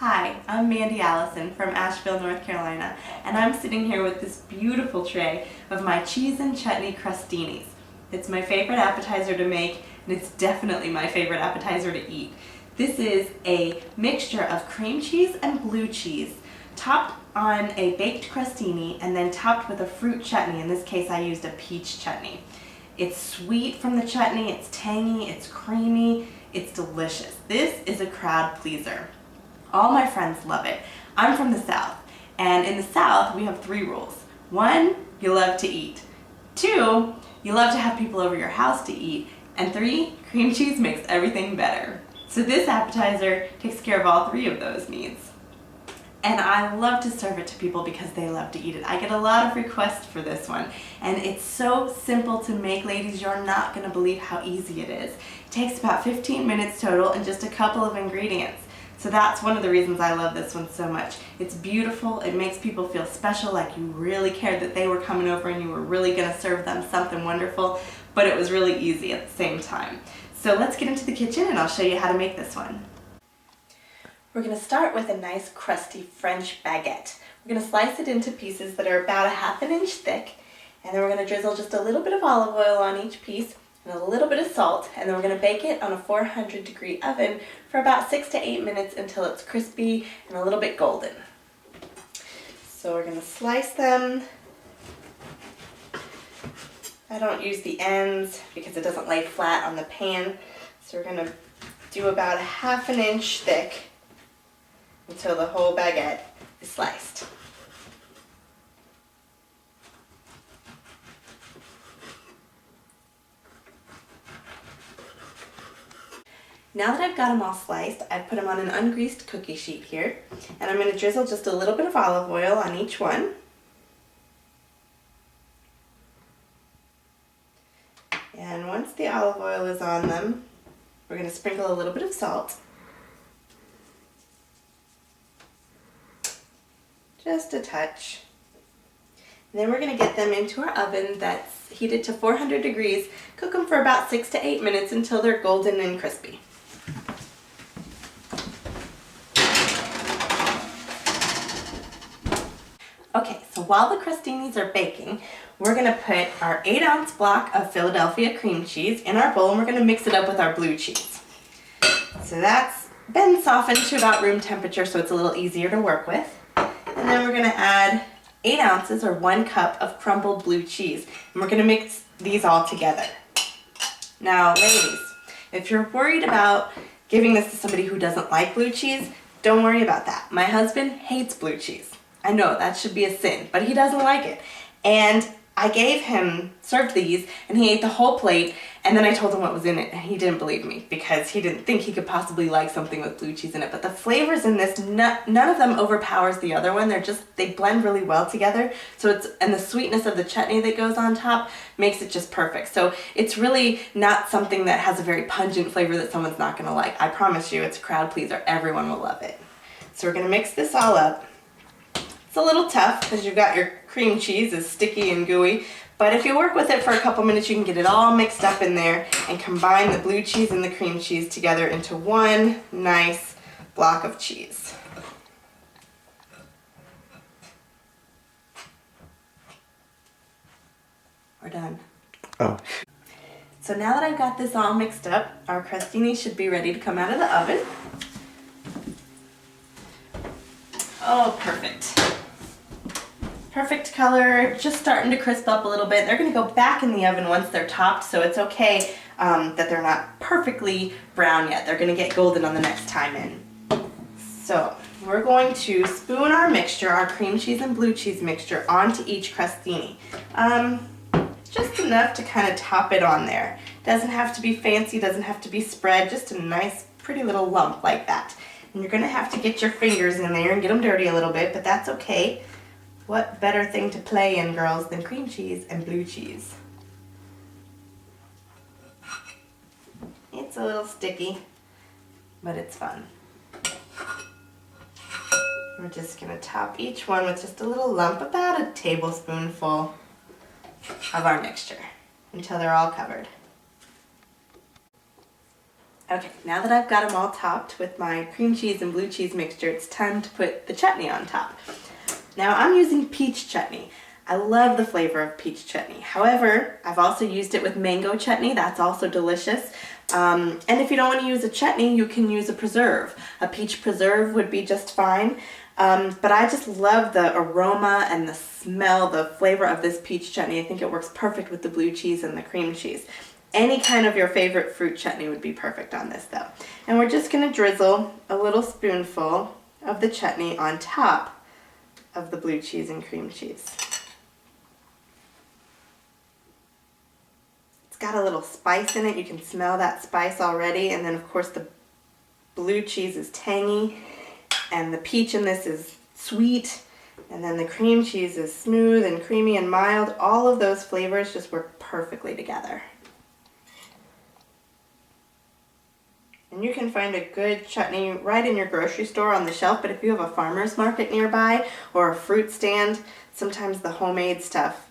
Hi, I'm Mandy Allison from Asheville, North Carolina, and I'm sitting here with this beautiful tray of my cheese and chutney crostinis. It's my favorite appetizer to make, and it's definitely my favorite appetizer to eat. This is a mixture of cream cheese and blue cheese, topped on a baked crostini and then topped with a fruit chutney. In this case, I used a peach chutney. It's sweet from the chutney, it's tangy, it's creamy, it's delicious. This is a crowd pleaser. All my friends love it. I'm from the South, and in the South we have 3 rules. 1, you love to eat. 2, you love to have people over your house to eat. And 3, cream cheese makes everything better. So this appetizer takes care of all 3 of those needs. And I love to serve it to people because they love to eat it. I get a lot of requests for this one, and it's so simple to make, ladies. You're not going to believe how easy it is. It takes about 15 minutes total and just a couple of ingredients. So that's one of the reasons I love this one so much. It's beautiful, it makes people feel special, like you really cared that they were coming over and you were really going to serve them something wonderful, but it was really easy at the same time. So let's get into the kitchen and I'll show you how to make this one. We're going to start with a nice crusty French baguette. We're going to slice it into pieces that are about 1/2 inch thick, and then we're going to drizzle just a little bit of olive oil on each piece and a little bit of salt, and then we're going to bake it on a 400-degree oven for about 6 to 8 minutes until it's crispy and a little bit golden. So we're going to slice them. I don't use the ends because it doesn't lay flat on the pan, so we're going to do about 1/2 inch thick until the whole baguette is sliced. Now that I've got them all sliced, I've put them on an ungreased cookie sheet here, and I'm going to drizzle just a little bit of olive oil on each one. And once the olive oil is on them, we're going to sprinkle a little bit of salt. Just a touch. And then we're going to get them into our oven that's heated to 400 degrees. Cook them for about 6 to 8 minutes until they're golden and crispy. Okay, so while the crostinis are baking, we're going to put our 8-ounce block of Philadelphia cream cheese in our bowl, and we're going to mix it up with our blue cheese. So that's been softened to about room temperature, so it's a little easier to work with. And then we're going to add 8 ounces or 1 cup of crumbled blue cheese, and we're going to mix these all together. Now, ladies, if you're worried about giving this to somebody who doesn't like blue cheese, don't worry about that. My husband hates blue cheese. I know that should be a sin, but he doesn't like it. And I served these, and he ate the whole plate, and then I told him what was in it, and he didn't believe me because he didn't think he could possibly like something with blue cheese in it. But the flavors in this, none of them overpowers the other one. They blend really well together. And the sweetness of the chutney that goes on top makes it just perfect. So it's really not something that has a very pungent flavor that someone's not gonna like. I promise you, it's a crowd pleaser. Everyone will love it. So we're gonna mix this all up. It's a little tough because you've got your cream cheese is sticky and gooey, but if you work with it for a couple minutes, you can get it all mixed up in there and combine the blue cheese and the cream cheese together into one nice block of cheese. We're done. Oh. So now that I've got this all mixed up, our crostini should be ready to come out of the oven. Oh, perfect. Perfect color, just starting to crisp up a little bit. They're going to go back in the oven once they're topped, so it's okay that they're not perfectly brown yet. They're going to get golden on the next time in. So we're going to spoon our mixture, our cream cheese and blue cheese mixture, onto each crostini. Just enough to kind of top it on there. Doesn't have to be fancy, doesn't have to be spread, just a nice pretty little lump like that. And you're going to have to get your fingers in there and get them dirty a little bit, but that's okay. What better thing to play in, girls, than cream cheese and blue cheese? It's a little sticky, but it's fun. We're just going to top each one with just a little lump, about a tablespoonful of our mixture, until they're all covered. Okay, now that I've got them all topped with my cream cheese and blue cheese mixture, it's time to put the chutney on top. Now I'm using peach chutney. I love the flavor of peach chutney. However, I've also used it with mango chutney. That's also delicious. And if you don't want to use a chutney, you can use a preserve. A peach preserve would be just fine. But I just love the aroma and the smell, the flavor of this peach chutney. I think it works perfect with the blue cheese and the cream cheese. Any kind of your favorite fruit chutney would be perfect on this though. And we're just going to drizzle a little spoonful of the chutney on top of the blue cheese and cream cheese. It's got a little spice in it. You can smell that spice already. And then of course the blue cheese is tangy and the peach in this is sweet. And then the cream cheese is smooth and creamy and mild. All of those flavors just work perfectly together. And you can find a good chutney right in your grocery store on the shelf, but if you have a farmer's market nearby or a fruit stand, sometimes the homemade stuff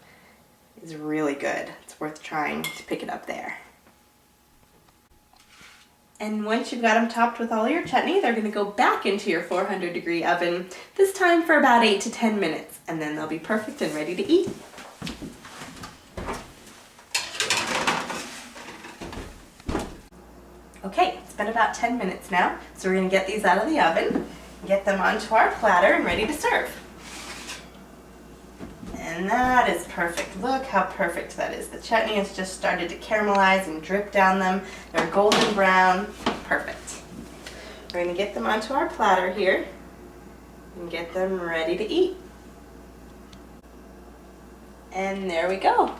is really good. It's worth trying to pick it up there. And once you've got them topped with all your chutney, they're going to go back into your 400-degree oven, this time for about 8 to 10 minutes, and then they'll be perfect and ready to eat. Okay, it's been about 10 minutes now, so we're going to get these out of the oven, get them onto our platter and ready to serve. And that is perfect. Look how perfect that is. The chutney has just started to caramelize and drip down them. They're golden brown. Perfect. We're going to get them onto our platter here and get them ready to eat. And there we go.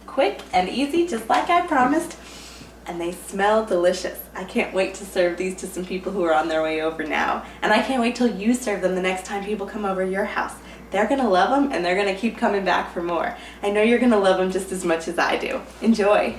Quick and easy, just like I promised. And they smell delicious. I can't wait to serve these to some people who are on their way over now. And I can't wait till you serve them the next time people come over to your house. They're gonna love them and they're gonna keep coming back for more. I know you're gonna love them just as much as I do. Enjoy.